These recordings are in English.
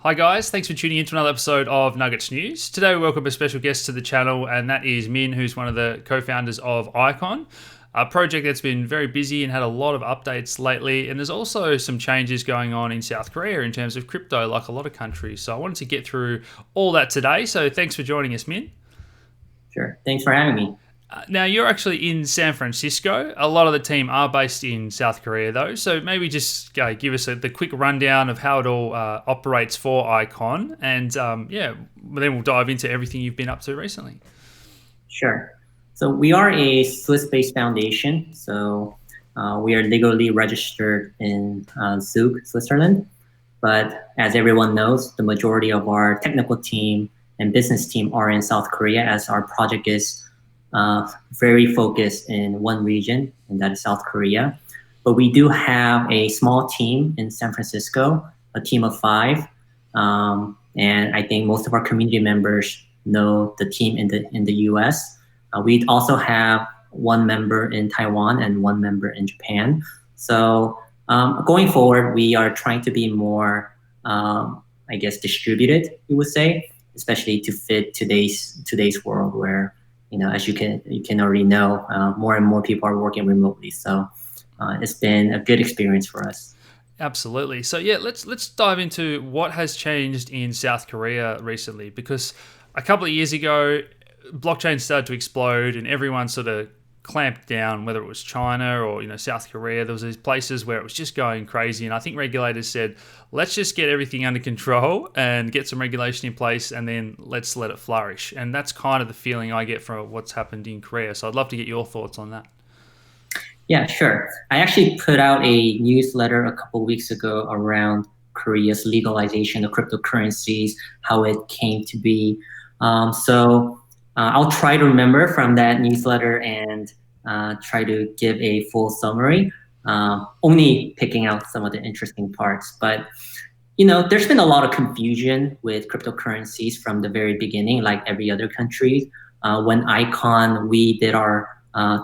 Hi guys, thanks for tuning in to another episode of Nuggets News. Today we welcome a special guest to the channel, and that is Min, who's one of the co-founders of Icon, a project that's been very busy and had a lot of updates lately. And there's also some changes going on in South Korea in terms of crypto, like a lot of countries. So I wanted to get through all that today. So thanks for joining us, Min. Sure. Thanks for having me. Now, you're actually in San Francisco. A lot of the team are based in South Korea, though. So maybe just give us the quick rundown of how it all operates for Icon. And then we'll dive into everything you've been up to recently. Sure. So we are a Swiss-based foundation. So we are legally registered in Zug, Switzerland. But as everyone knows, the majority of our technical team and business team are in South Korea, as our project is very focused in one region, and that is South Korea. But we do have a small team in San Francisco, a team of 5. And I think most of our community members know the team in the US. We also have one member in Taiwan and one member in Japan. So going forward, we are trying to be more, distributed, you would say, especially to fit today's world where, as you can already know, more and more people are working remotely. So it's been a good experience for us. Absolutely. So let's dive into what has changed in South Korea recently, because a couple of years ago, blockchain started to explode and everyone sort of clamped down, whether it was China or South Korea. There was these places where it was just going crazy, and I think regulators said, let's just get everything under control and get some regulation in place, and then let's let it flourish. And that's kind of the feeling I get from what's happened in Korea. So I'd love to get your thoughts on that. Yeah, sure. I actually put out a newsletter a couple weeks ago around Korea's legalization of cryptocurrencies, how it came to be. I'll try to remember from that newsletter and try to give a full summary, only picking out some of the interesting parts. But there's been a lot of confusion with cryptocurrencies from the very beginning, like every other country. When Icon, we did our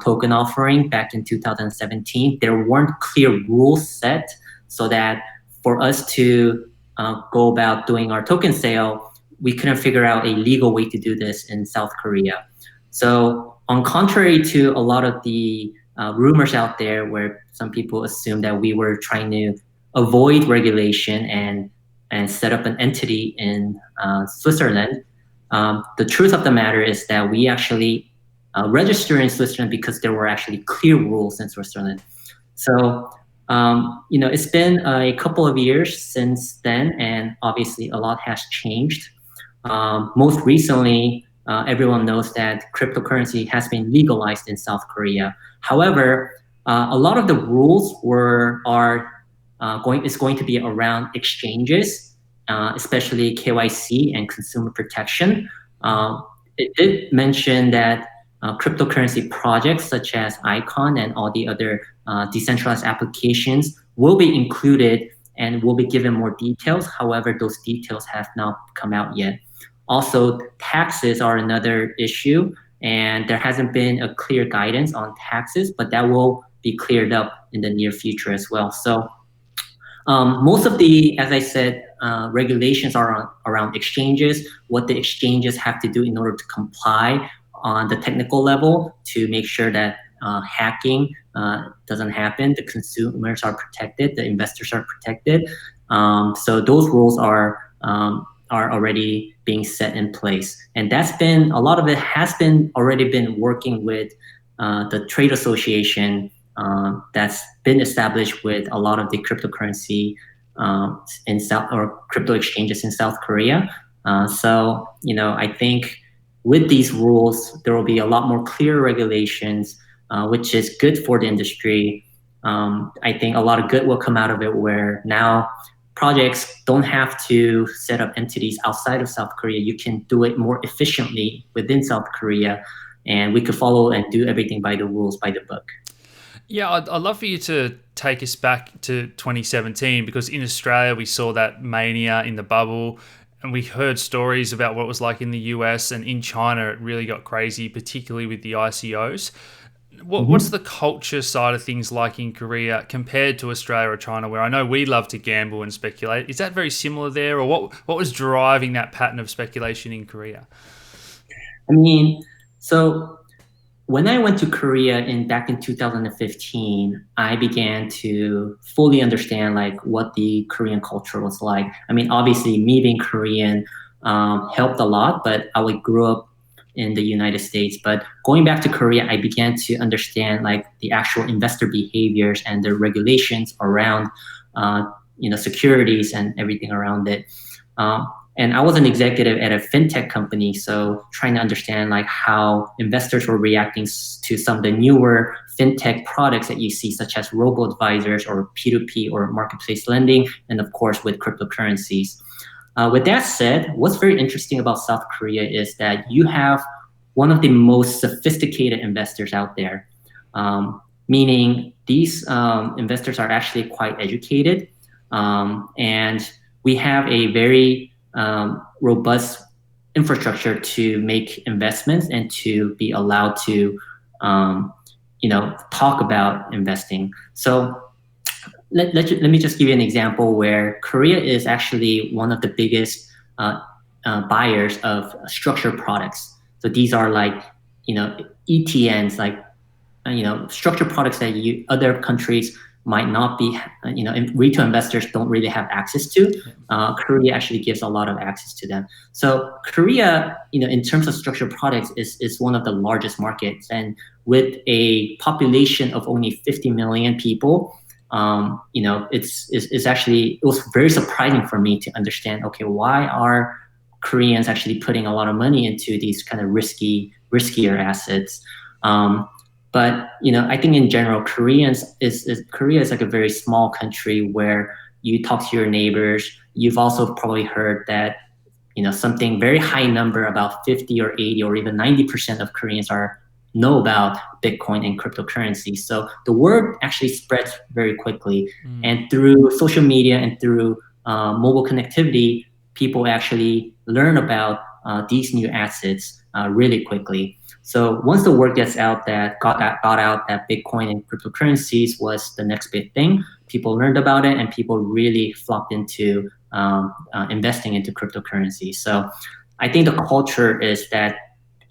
token offering back in 2017, there weren't clear rules set so that for us to go about doing our token sale, we couldn't figure out a legal way to do this in South Korea. So on contrary to a lot of the rumors out there where some people assume that we were trying to avoid regulation and set up an entity in Switzerland, the truth of the matter is that we actually register in Switzerland because there were actually clear rules in Switzerland. So, it's been a couple of years since then, and obviously a lot has changed. Most recently, everyone knows that cryptocurrency has been legalized in South Korea. However, a lot of the rules is going to be around exchanges, especially KYC and consumer protection. It did mention that cryptocurrency projects such as Icon and all the other decentralized applications will be included and will be given more details. However, those details have not come out yet. Also, taxes are another issue, and there hasn't been a clear guidance on taxes, but that will be cleared up in the near future as well. So most of the, as I said, regulations are around exchanges, what the exchanges have to do in order to comply on the technical level to make sure that hacking doesn't happen, the consumers are protected, the investors are protected. So those rules are already being set in place, and a lot of it has been already been working with the trade association that's been established with a lot of the cryptocurrency or crypto exchanges in South Korea. I think with these rules, there will be a lot more clear regulations, which is good for the industry. I think a lot of good will come out of it, where now projects don't have to set up entities outside of South Korea. You can do it more efficiently within South Korea, and we could follow and do everything by the rules, by the book. Yeah, I'd love for you to take us back to 2017, because in Australia we saw that mania in the bubble, and we heard stories about what it was like in the US, and in China it really got crazy, particularly with the ICOs. What's the culture side of things like in Korea compared to Australia or China, where I know we love to gamble and speculate? Is that very similar there, or what was driving that pattern of speculation in Korea? I mean, so when I went to Korea back in 2015, I began to fully understand like what the Korean culture was like. I mean, obviously, me being Korean helped a lot, but I grew up in the United States. But going back to Korea, I began to understand like the actual investor behaviors and the regulations around, uh, securities and everything around it. Um, and I was an executive at a fintech company, so trying to understand like how investors were reacting to some of the newer fintech products that you see, such as robo advisors or P2P or marketplace lending, and of course with cryptocurrencies. With that said, what's very interesting about South Korea is that you have one of the most sophisticated investors out there, meaning these investors are actually quite educated, and we have a very robust infrastructure to make investments and to be allowed to, talk about investing. So let me just give you an example where Korea is actually one of the biggest buyers of structured products. So these are like, ETNs, like, structured products that other countries might not be, retail investors don't really have access to. Korea actually gives a lot of access to them. So Korea, in terms of structured products, is one of the largest markets, and with a population of only 50 million people, it was very surprising for me to understand, okay, why are Koreans actually putting a lot of money into these kind of riskier assets? But I think in general, Korea is like a very small country where you talk to your neighbors. You've also probably heard that something very high number, about 50 or 80 or even 90% of Koreans know about Bitcoin and cryptocurrency. So the word actually spreads very quickly, and through social media and through mobile connectivity, people actually learn about these new assets really quickly. So once the word gets out that got out that Bitcoin and cryptocurrencies was the next big thing, people learned about it and people really flocked into investing into cryptocurrency. So I think the culture is that,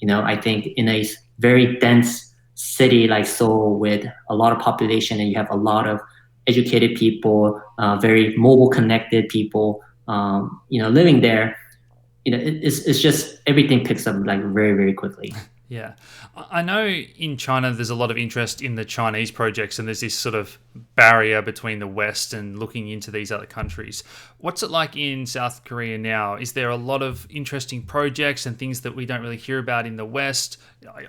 I think in a very dense city like Seoul with a lot of population, and you have a lot of educated people, very mobile connected people, living there, it's just everything picks up like very, very quickly. Yeah. I know in China there's a lot of interest in the Chinese projects, and there's this sort of barrier between the West and looking into these other countries. What's it like in South Korea now? Is there a lot of interesting projects and things that we don't really hear about in the West?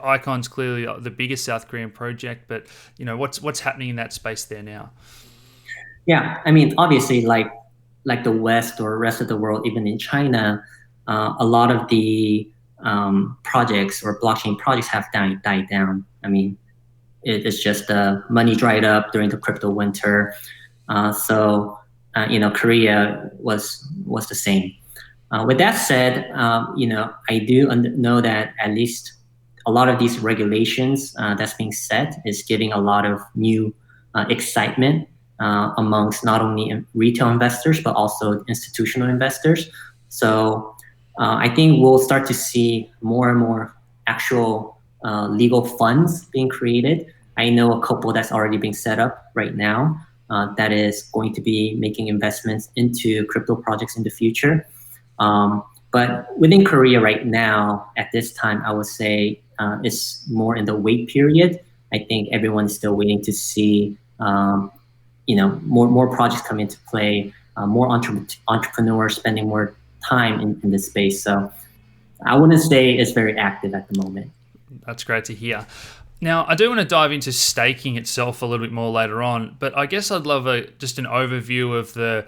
Icon's clearly the biggest South Korean project, but what's happening in that space there now? Yeah, I mean, obviously, like the West or rest of the world, even in China, a lot of the projects or blockchain projects have died down. I mean, it's just money dried up during the crypto winter. Korea was the same. With that said, I do know that at least a lot of these regulations that's being set is giving a lot of new excitement amongst not only retail investors but also institutional investors. So I think we'll start to see more and more actual legal funds being created. I know a couple that's already being set up right now that is going to be making investments into crypto projects in the future. But within Korea right now, at this time, I would say it's more in the wait period. I think everyone's still waiting to see more projects come into play, more entrepreneurs spending more time in this space. So I wouldn't say it's very active at the moment. That's great to hear. Now, I do want to dive into staking itself a little bit more later on, but I guess I'd love just an overview of the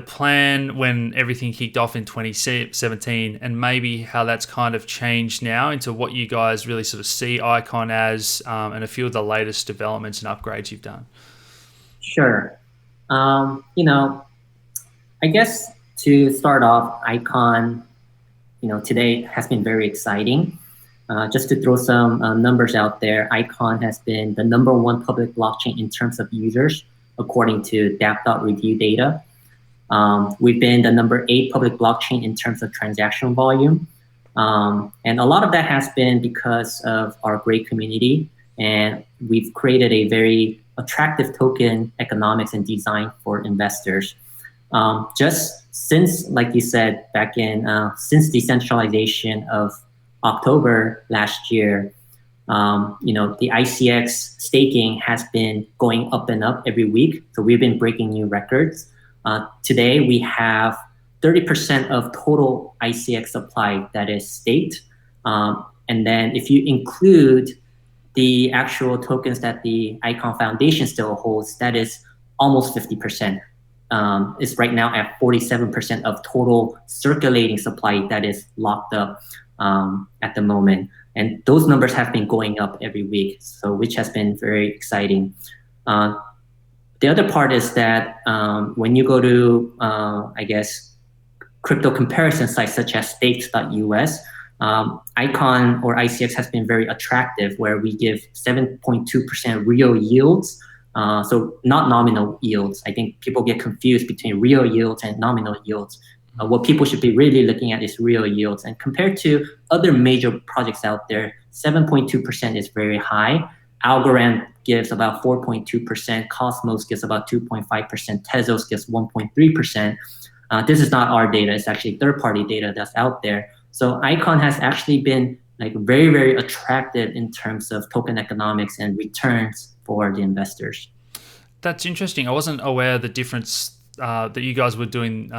plan when everything kicked off in 2017, and maybe how that's kind of changed now into what you guys really sort of see Icon as, and a few of the latest developments and upgrades you've done. Sure. I guess to start off, Icon, today has been very exciting. Just to throw some numbers out there, Icon has been the #1 public blockchain in terms of users, according to DApp.review data. We've been the #8 public blockchain in terms of transaction volume. And a lot of that has been because of our great community. And we've created a very attractive token economics and design for investors. Just since, like you said, back in, since decentralization of October last year, the ICX staking has been going up and up every week. So we've been breaking new records. Today, we have 30% of total ICX supply that is staked. And then if you include the actual tokens that the Icon Foundation still holds, that is almost 50%. It's right now at 47% of total circulating supply that is locked up at the moment. And those numbers have been going up every week, so which has been very exciting. The other part is that when you go to, I guess, crypto comparison sites such as stakes.us, Icon or ICX has been very attractive, where we give 7.2% real yields. So not nominal yields. I think people get confused between real yields and nominal yields. What people should be really looking at is real yields. And compared to other major projects out there, 7.2% is very high. Algorand gives about 4.2%. Cosmos gives about 2.5%. Tezos gives 1.3%. This is not our data. It's actually third-party data that's out there. So Icon has actually been like very, very attractive in terms of token economics and returns for the investors. That's interesting. I wasn't aware of the difference that you guys were doing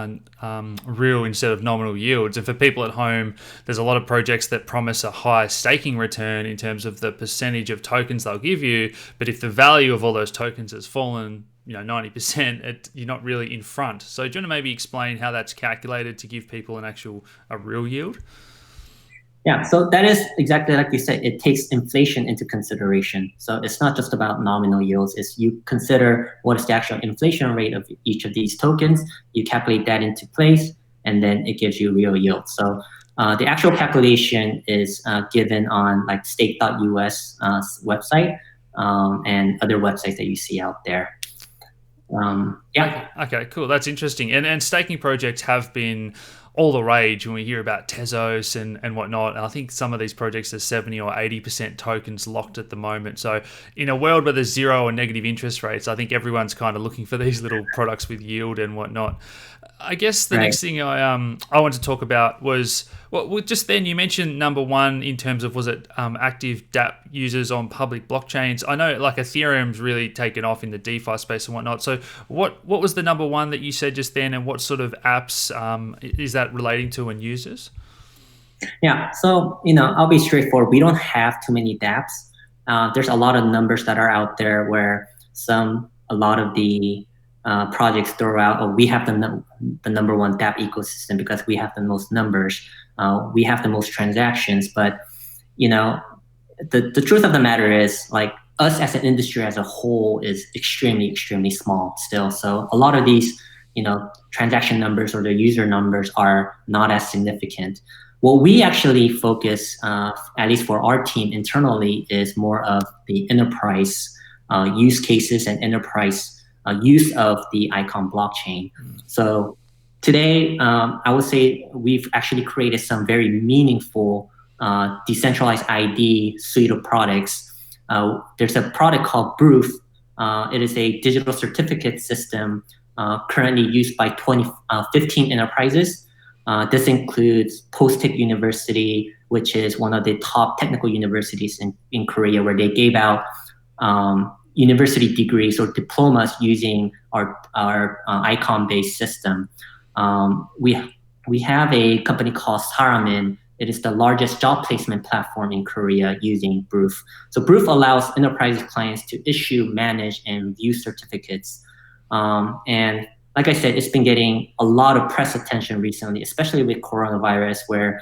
real instead of nominal yields. And for people at home, there's a lot of projects that promise a high staking return in terms of the percentage of tokens they'll give you. But if the value of all those tokens has fallen, 90%, you're not really in front. So do you want to maybe explain how that's calculated to give people a real yield? Yeah, so that is exactly like you said, it takes inflation into consideration. So it's not just about nominal yields, it's you consider what is the actual inflation rate of each of these tokens, you calculate that into place, and then it gives you real yield. So the actual calculation is given on like stake.us website and other websites that you see out there. Yeah. Okay, cool. That's interesting. And staking projects have been all the rage when we hear about Tezos and whatnot. And I think some of these projects are 70 or 80% tokens locked at the moment. So in a world where there's zero or negative interest rates, I think everyone's kind of looking for these little products with yield and whatnot. I guess the next thing I wanted to talk about was, well, just then you mentioned #1 in terms of, was it active dApp users on public blockchains? I know like Ethereum's really taken off in the DeFi space and whatnot. So what was the #1 that you said just then, and what sort of apps is that relating to and users? Yeah, so I'll be straightforward. We don't have too many dApps. There's a lot of numbers that are out there where a lot of the projects throw out, we have the #1 dApp ecosystem because we have the most numbers, we have the most transactions. But the truth of the matter is, like, us as an industry as a whole is extremely, extremely small still. So a lot of these transaction numbers or the user numbers are not as significant. What we actually focus, at least for our team internally, is more of the enterprise use cases and enterprise use of the Icon blockchain. So today, I would say we've actually created some very meaningful decentralized ID suite of products. There's a product called Proof. It is a digital certificate system currently used by 15 enterprises. This includes Post-Tech University, which is one of the top technical universities in Korea, where they gave out university degrees or diplomas using our Icon-based system. We have a company called Saramin. It is the largest job placement platform in Korea using Proof. So Proof allows enterprise clients to issue, manage, and view certificates. And like I said, it's been getting a lot of press attention recently, especially with coronavirus, where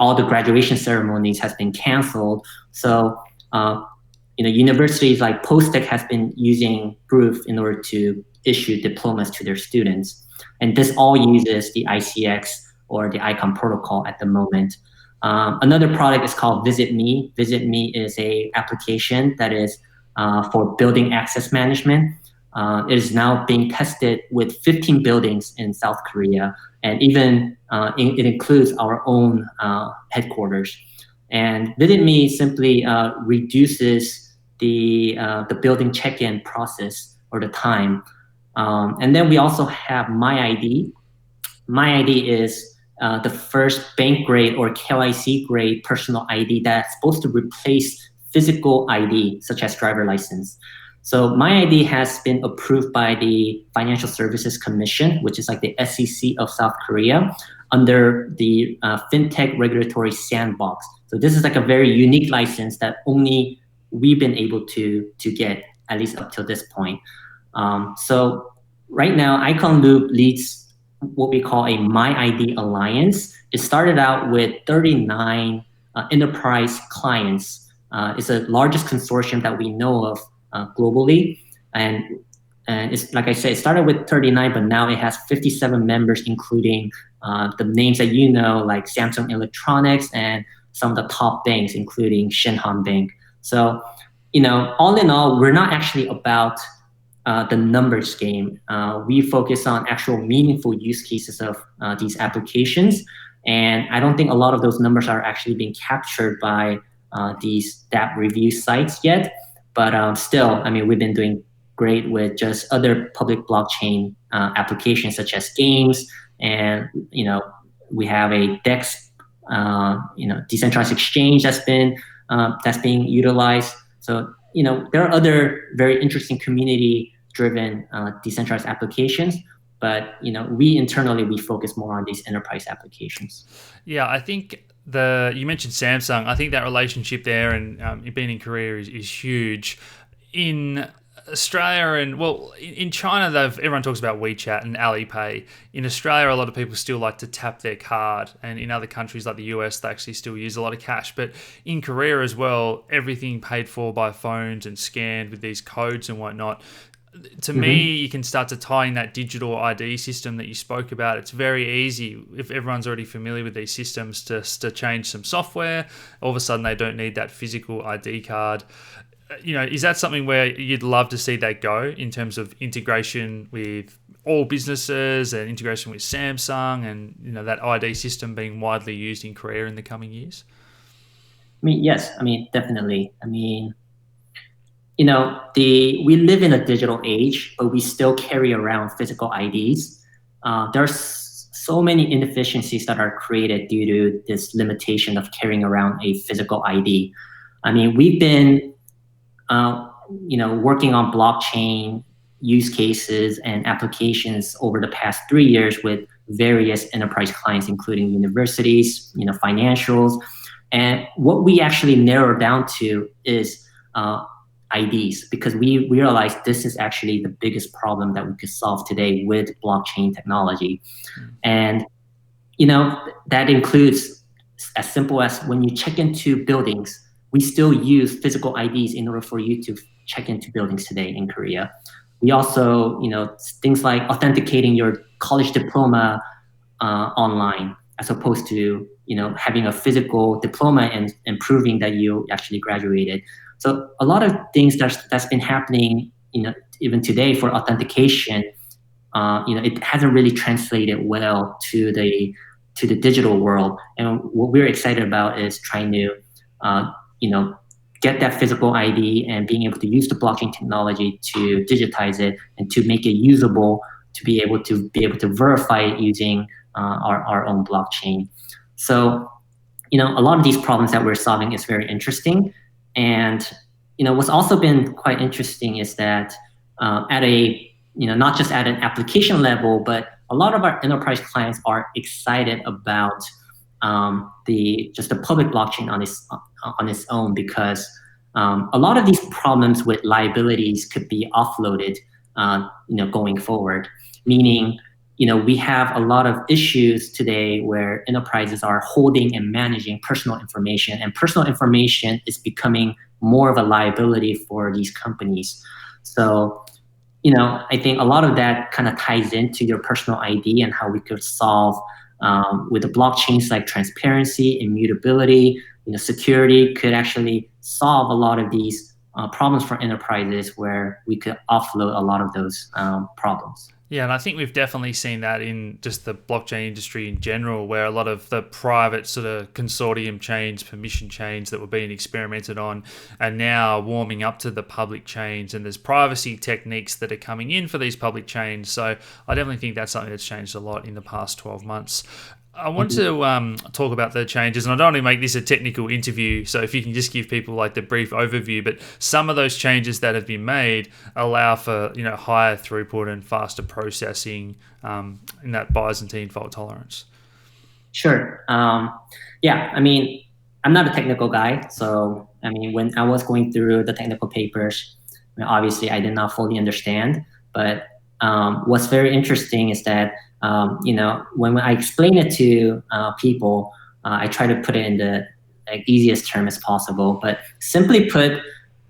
all the graduation ceremonies has been canceled. So universities like Post-Tech has been using Proof in order to issue diplomas to their students. And this all uses the ICX or the Icon protocol at the moment. Another product is called Visit Me. Visit Me is a application that is for building access management. It is now being tested with 15 buildings in South Korea, and even it includes our own headquarters. And Visit Me simply reduces the building check-in process or the time. And then we also have My ID. My ID is the first bank grade or KYC grade personal ID that's supposed to replace physical ID, such as driver license. So My ID has been approved by the Financial Services Commission, which is like the SEC of South Korea, under the FinTech Regulatory Sandbox. So this is like a very unique license that only we've been able to get, at least up till this point. So right now, Icon Loop leads what we call a My ID Alliance. It started out with 39 enterprise clients. It's the largest consortium that we know of globally. And it's, like I said, it started with 39, but now it has 57 members, including the names that you know, like Samsung Electronics and some of the top banks, including Shinhan Bank. So, all in all, we're not actually about the numbers game. We focus on actual meaningful use cases of these applications. And I don't think a lot of those numbers are actually being captured by these DApp review sites yet. But still, we've been doing great with just other public blockchain applications such as games. And, we have a DEX, decentralized exchange that's being utilized. So, there are other very interesting community-driven decentralized applications, but we internally focus more on these enterprise applications. Yeah, I think you mentioned Samsung. I think that relationship there and being in Korea is huge. In Australia and in China, everyone talks about WeChat and Alipay. In Australia, a lot of people still like to tap their card, and in other countries like the US, they actually still use a lot of cash. But in Korea as well, everything paid for by phones and scanned with these codes and whatnot. To me, you can start to tie in that digital ID system that you spoke about. It's very easy if everyone's already familiar with these systems to change some software. All of a sudden, they don't need that physical ID card. Is that something where you'd love to see that go in terms of integration with all businesses and integration with Samsung and that ID system being widely used in Korea in the coming years? Yes. Definitely. We live in a digital age, but we still carry around physical IDs. There's so many inefficiencies that are created due to this limitation of carrying around a physical ID. We've been working on blockchain use cases and applications over the past 3 years with various enterprise clients, including universities, financials. And what we actually narrowed down to is IDs, because we realized this is actually the biggest problem that we could solve today with blockchain technology. And, that includes as simple as when you check into buildings, we still use physical IDs in order for you to check into buildings today in Korea. We also, things like authenticating your college diploma online, as opposed to, having a physical diploma and proving that you actually graduated. So a lot of things that's been happening, even today for authentication, it hasn't really translated well to the digital world. And what we're excited about is trying to, get that physical ID and being able to use the blockchain technology to digitize it and to make it usable, to be able to verify it using our own blockchain. So, a lot of these problems that we're solving is very interesting. And, what's also been quite interesting is that at a, not just at an application level, but a lot of our enterprise clients are excited about the public blockchain on its own, because a lot of these problems with liabilities could be offloaded, going forward. Meaning, we have a lot of issues today where enterprises are holding and managing personal information, and personal information is becoming more of a liability for these companies. So, I think a lot of that kind of ties into your personal ID and how we could solve with the blockchains like transparency, immutability, security could actually solve a lot of these problems for enterprises where we could offload a lot of those problems. Yeah, and I think we've definitely seen that in just the blockchain industry in general, where a lot of the private sort of consortium chains, permission chains that were being experimented on are now warming up to the public chains, and there's privacy techniques that are coming in for these public chains. So I definitely think that's something that's changed a lot in the past 12 months. I want to talk about the changes, and I don't want to make this a technical interview, so if you can just give people like the brief overview, but some of those changes that have been made allow for higher throughput and faster processing in that Byzantine fault tolerance. Sure. Yeah, I mean, I'm not a technical guy, so I mean, when I was going through the technical papers, obviously I did not fully understand, but what's very interesting is that when I explain it to people, I try to put it in the easiest term as possible. But simply put,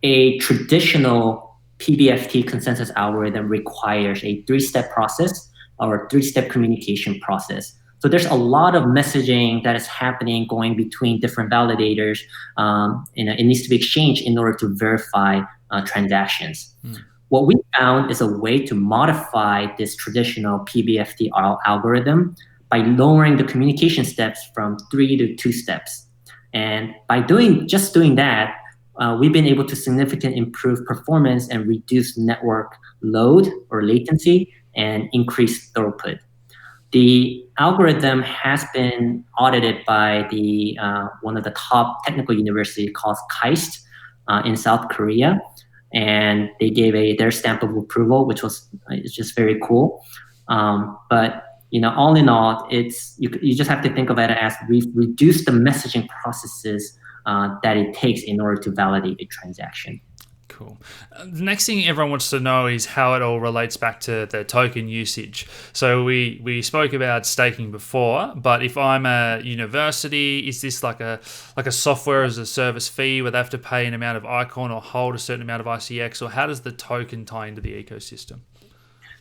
a traditional PBFT consensus algorithm requires a three-step process or a three-step communication process. So there's a lot of messaging that is happening going between different validators. It needs to be exchanged in order to verify transactions. What we found is a way to modify this traditional PBFT algorithm by lowering the communication steps from 3 to 2 steps. And by doing that, we've been able to significantly improve performance and reduce network load or latency and increase throughput. The algorithm has been audited by one of the top technical universities called KAIST in South Korea. And they gave their stamp of approval, which was just very cool. But all in all, you just have to think of it as we've reduced the messaging processes that it takes in order to validate a transaction. Cool. The next thing everyone wants to know is how it all relates back to the token usage. So we spoke about staking before, but if I'm a university, is this like a software as a service fee where they have to pay an amount of icon or hold a certain amount of ICX, or how does the token tie into the ecosystem?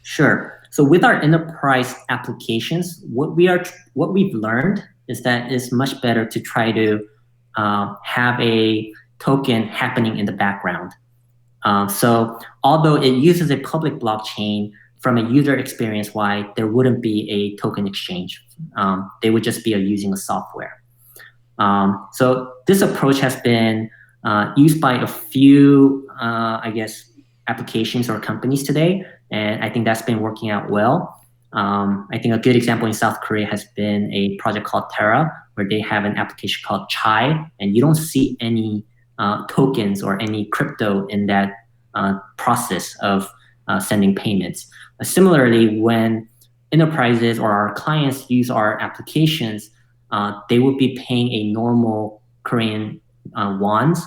Sure. So with our enterprise applications, what we've learned is that it's much better to try to have a token happening in the background. So although it uses a public blockchain, from a user experience wise, there wouldn't be a token exchange. They would just be using a software. So this approach has been used by a few, applications or companies today, and I think that's been working out well. I think a good example in South Korea has been a project called Terra, where they have an application called Chai, and you don't see any tokens or any crypto in that process of sending payments. Similarly, when enterprises or our clients use our applications, they would be paying a normal Korean wons,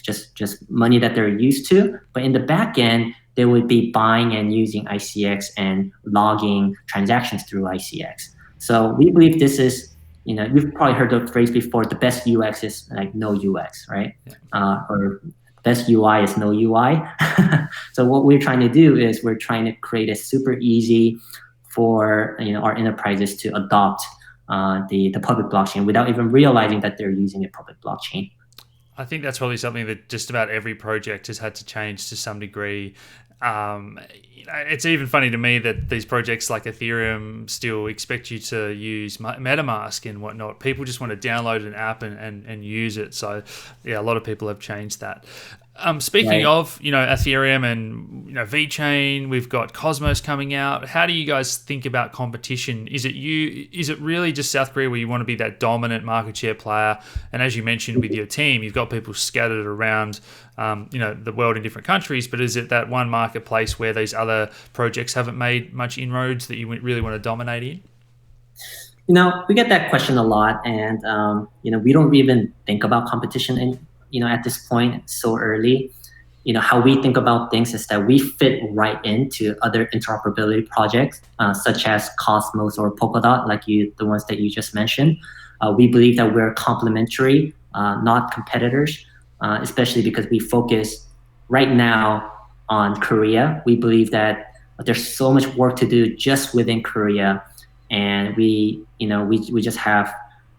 just money that they're used to. But in the back end, they would be buying and using ICX and logging transactions through ICX. So we believe this is, you've probably heard the phrase before, the best UX is like no UX, right? Or best UI is no UI. So what we're trying to do is we're trying to create a super easy for our enterprises to adopt the public blockchain without even realizing that they're using a public blockchain. I think that's probably something that just about every project has had to change to some degree. It's even funny to me that these projects like Ethereum still expect you to use MetaMask and whatnot. People just want to download an app and use it. So yeah, a lot of people have changed that. Speaking of, Ethereum and, VeChain, we've got Cosmos coming out. How do you guys think about competition? Is it really just South Korea where you want to be that dominant market share player? And as you mentioned with your team, you've got people scattered around, the world in different countries, but is it that one marketplace where these other projects haven't made much inroads that you really want to dominate in? We get that question a lot, and, we don't even think about competition at this point, so early. How we think about things is that we fit right into other interoperability projects, such as Cosmos or Polkadot, like the ones that you just mentioned. We believe that we're complementary, not competitors, especially because we focus right now on Korea. We believe that there's so much work to do just within Korea, and we just have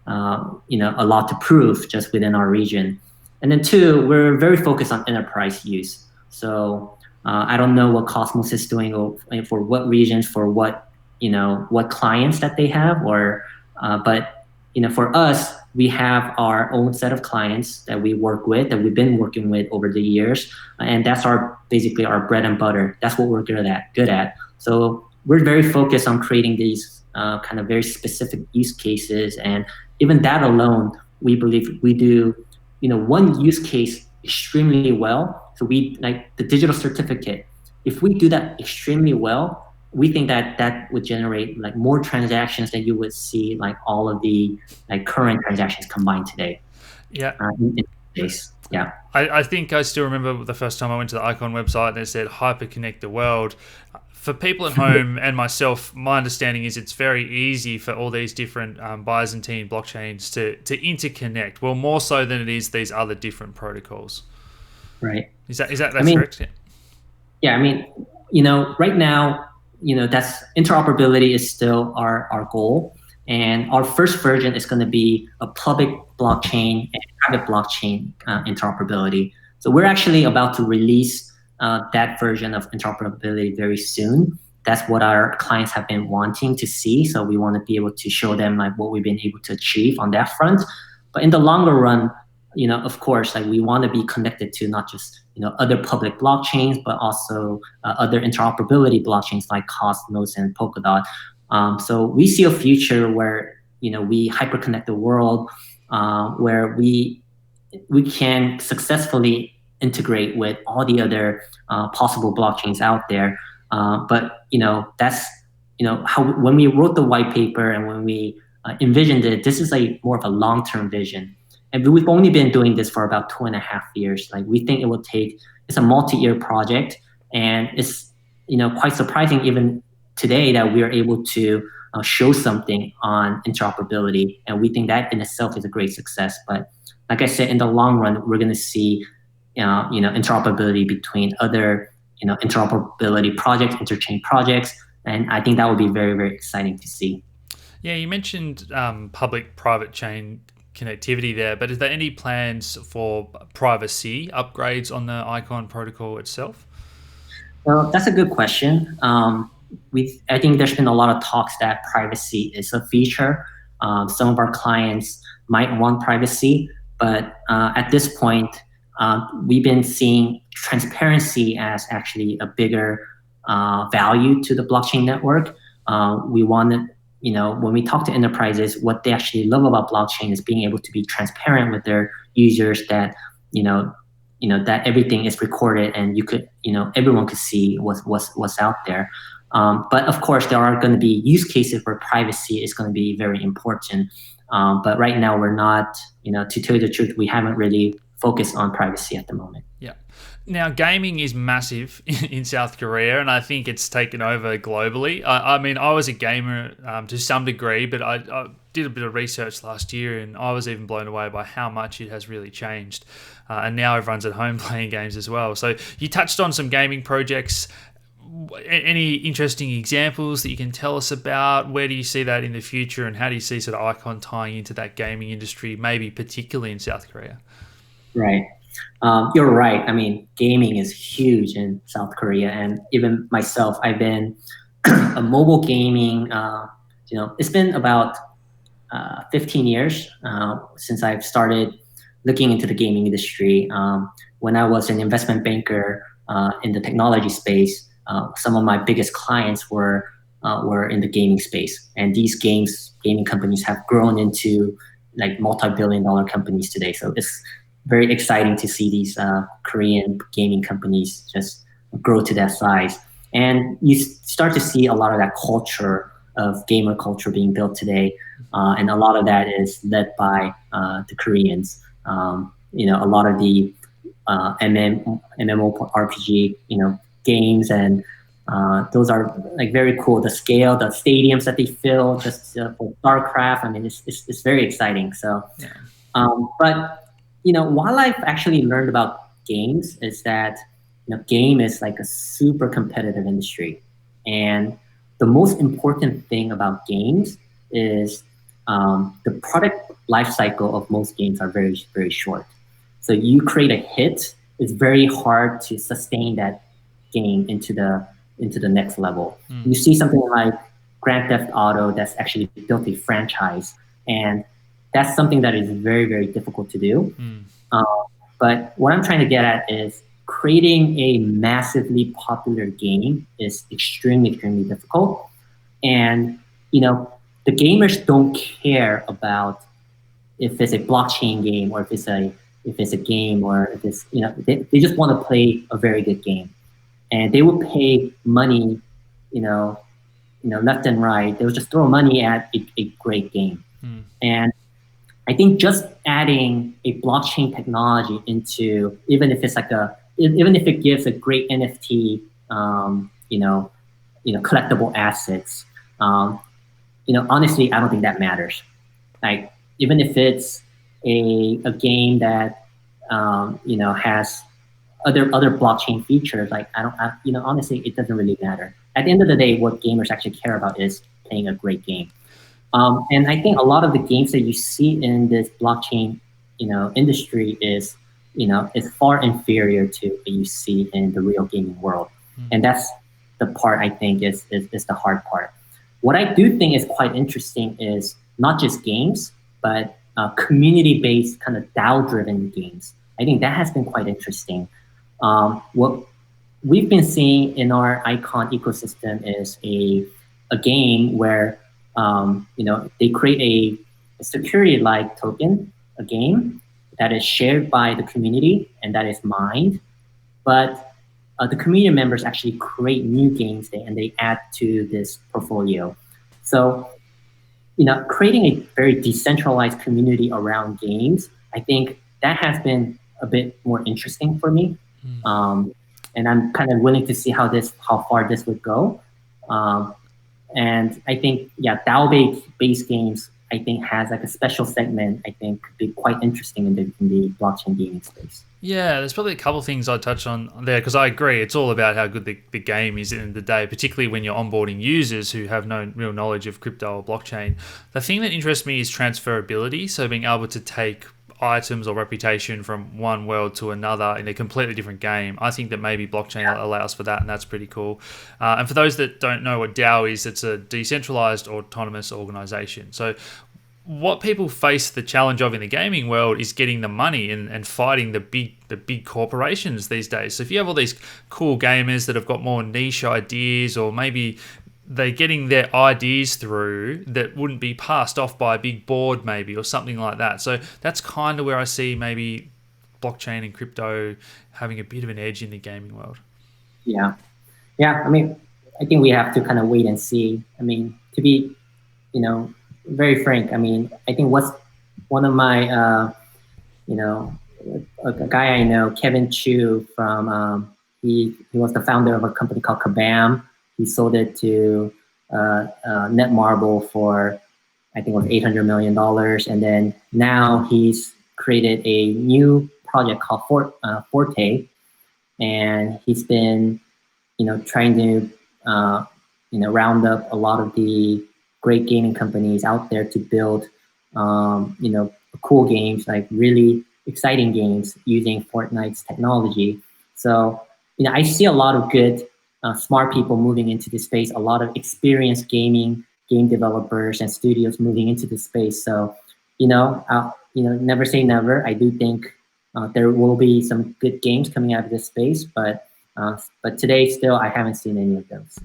a lot to prove just within our region. And then two, we're very focused on enterprise use. So I don't know what Cosmos is doing or for what regions, for what clients that they have, but for us, we have our own set of clients that we work with, that we've been working with over the years, and that's basically our bread and butter. That's what we're good at. So we're very focused on creating these kind of very specific use cases, and even that alone, we believe we do one use case extremely well. So we like the digital certificate. If we do that extremely well, we think that would generate like more transactions than you would see like all of the like current transactions combined today. Yeah. In space. Yeah. I think I still remember the first time I went to the Icon website and it said hyperconnect the world. For people at home and myself, my understanding is it's very easy for all these different Byzantine blockchains to interconnect. Well, more so than it is these other different protocols. Right. Is that correct? Yeah. Yeah. I mean, right now, that's interoperability is still our goal. And our first version is going to be a public blockchain and private blockchain interoperability. So we're actually about to release that version of interoperability very soon. That's what our clients have been wanting to see. So we want to be able to show them like what we've been able to achieve on that front. But in the longer run, of course, like we want to be connected to not just other public blockchains, but also other interoperability blockchains like Cosmos and Polkadot. So we see a future where we hyperconnect the world, where we can successfully integrate with all the other possible blockchains out there. But that's how when we wrote the white paper and when we envisioned it, this is more of a long-term vision. And we've only been doing this for about 2.5 years. Like we think it's a multi-year project, and it's quite surprising even today that we are able to show something on interoperability, and we think that in itself is a great success. But like I said, in the long run, we're going to see interoperability between other interoperability projects, interchain projects, and I think that would be very, very exciting to see. Yeah, you mentioned public-private chain connectivity there, but is there any plans for privacy upgrades on the Icon protocol itself? Well, that's a good question. I think there's been a lot of talks that privacy is a feature. Some of our clients might want privacy, but at this point, we've been seeing transparency as actually a bigger value to the blockchain network. We want when we talk to enterprises, what they actually love about blockchain is being able to be transparent with their users, that that everything is recorded and everyone could see what's out there. But of course, there are going to be use cases where privacy is going to be very important. But right now, we're not. To tell you the truth, we haven't really focused on privacy at the moment. Yeah. Now, gaming is massive in South Korea, and I think it's taken over globally. I mean, I was a gamer to some degree, but I did a bit of research last year, and I was even blown away by how much it has really changed. And now everyone's at home playing games as well. So you touched on some gaming projects. Any interesting examples that you can tell us about? Where do you see that in the future, and how do you see sort of Icon tying into that gaming industry, maybe particularly in South Korea? Right. You're right. I mean, gaming is huge in South Korea, and even myself, I've been a mobile gaming. It's been about 15 years since I've started looking into the gaming industry. When I was an investment banker in the technology space, some of my biggest clients were in the gaming space, and these gaming companies have grown into like multi-billion-dollar companies today. So it's very exciting to see these Korean gaming companies just grow to that size. And you start to see a lot of that culture of gamer culture being built today. And a lot of that is led by the Koreans. A lot of the MMORPG, games, and those are like very cool. The scale, the stadiums that they fill just for StarCraft. I mean, it's very exciting. So, yeah. But while I've actually learned about games, is that game is like a super competitive industry, and the most important thing about games is the product life cycle of most games are very, very short. So you create a hit, it's very hard to sustain that game into the next level. You see something like Grand Theft Auto that's actually built a franchise, and that's something that is very, very difficult to do. But what I'm trying to get at is creating a massively popular game is extremely, extremely difficult. And, the gamers don't care about if it's a blockchain game or if it's a game or if it's, they just want to play a very good game. And they will pay money, left and right. They will just throw money at a great game. And I think just adding a blockchain technology into, even if it gives a great NFT, collectible assets, honestly, I don't think that matters. Like, even if it's a game that, has other blockchain features, like honestly, it doesn't really matter. At the end of the day, what gamers actually care about is playing a great game. And I think a lot of the games that you see in this blockchain, industry is far inferior to what you see in the real gaming world. And that's the part I think is the hard part. What I do think is quite interesting is not just games, but community-based kind of DAO-driven games. I think that has been quite interesting. What we've been seeing in our Icon ecosystem is a game where they create a security-like token, a game that is shared by the community and that is mined, but the community members actually create new games and they add to this portfolio. So, creating a very decentralized community around games, I think that has been a bit more interesting for me. And I'm kind of willing to see how far this would go. And I think, DAO-based games, I think has like a special segment, I think could be quite interesting in the blockchain gaming space. Yeah, there's probably a couple of things I'd touch on there because I agree. It's all about how good the game is at the end of the day, particularly when you're onboarding users who have no real knowledge of crypto or blockchain. The thing that interests me is transferability. So being able to take items or reputation from one world to another in a completely different game. I think that maybe blockchain allows for that, and that's pretty cool. And for those that don't know what DAO is, it's a decentralized autonomous organization. So what people face the challenge of in the gaming world is getting the money and fighting the big corporations these days. So if you have all these cool gamers that have got more niche ideas, or maybe they're getting their ideas through that wouldn't be passed off by a big board maybe, or something like that. So that's kind of where I see maybe blockchain and crypto having a bit of an edge in the gaming world. Yeah. I mean, I think we have to kind of wait and see. I mean, to be, very frank, I mean, I think what's one of my, a guy I know, Kevin Chu from, he was the founder of a company called Kabam. He sold it to Netmarble for, I think it was $800 million. And then now he's created a new project called Forte. And he's been, trying to, round up a lot of the great gaming companies out there to build, cool games, like really exciting games using Fortnite's technology. So, I see a lot of good, smart people moving into this space, a lot of experienced game developers and studios moving into this space. So, never say never. I do think there will be some good games coming out of this space, but today still I haven't seen any of those.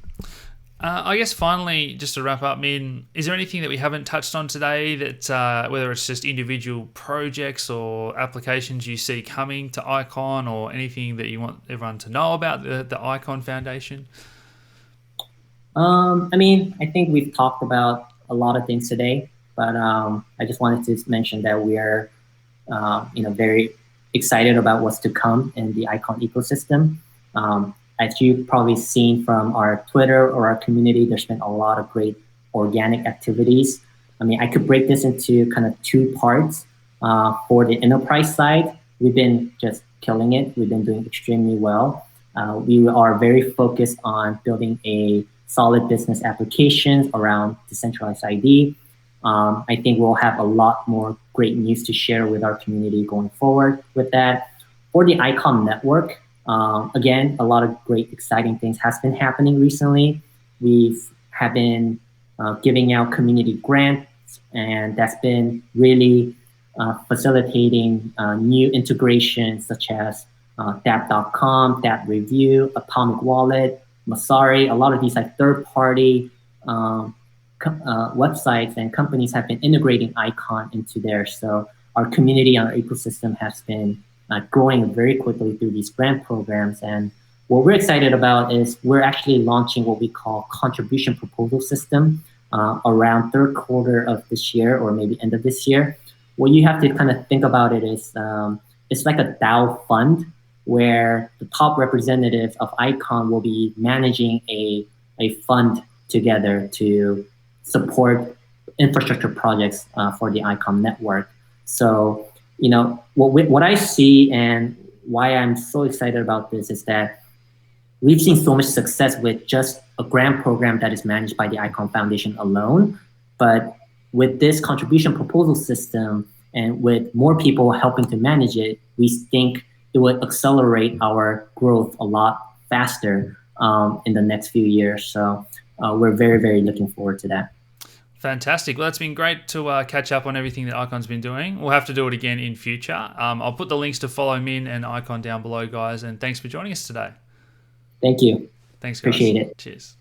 I guess finally, just to wrap up, Min, is there anything that we haven't touched on today that, whether it's just individual projects or applications you see coming to Icon, or anything that you want everyone to know about the Icon Foundation? I mean, I think we've talked about a lot of things today, but I just wanted to mention that we are, very excited about what's to come in the Icon ecosystem. As you've probably seen from our Twitter or our community, there's been a lot of great organic activities. I mean, I could break this into kind of two parts. For the enterprise side, we've been just killing it. We've been doing extremely well. We are very focused on building a solid business applications around decentralized ID. I think we'll have a lot more great news to share with our community going forward with that. For the ICON network, again, a lot of great exciting things has been happening recently. Have been giving out community grants, and that's been really facilitating new integrations such as Tap.com, Tap Review, Atomic Wallet, Masari. A lot of these like third-party websites and companies have been integrating ICON into there. So our community, our ecosystem has been growing very quickly through these grant programs. And what we're excited about is we're actually launching what we call contribution proposal system around third quarter of this year or maybe end of this year. What you have to kind of think about it is it's like a DAO fund where the top representatives of ICON will be managing a fund together to support infrastructure projects for the ICON network. So, you know, what I see and why I'm so excited about this is that we've seen so much success with just a grant program that is managed by the ICON Foundation alone. But with this contribution proposal system and with more people helping to manage it, we think it would accelerate our growth a lot faster in the next few years. So we're very, very looking forward to that. Fantastic. Well, it's been great to catch up on everything that Icon's been doing. We'll have to do it again in future. I'll put the links to follow Min and Icon down below, guys. And thanks for joining us today. Thank you. Thanks, guys. Appreciate it. Cheers.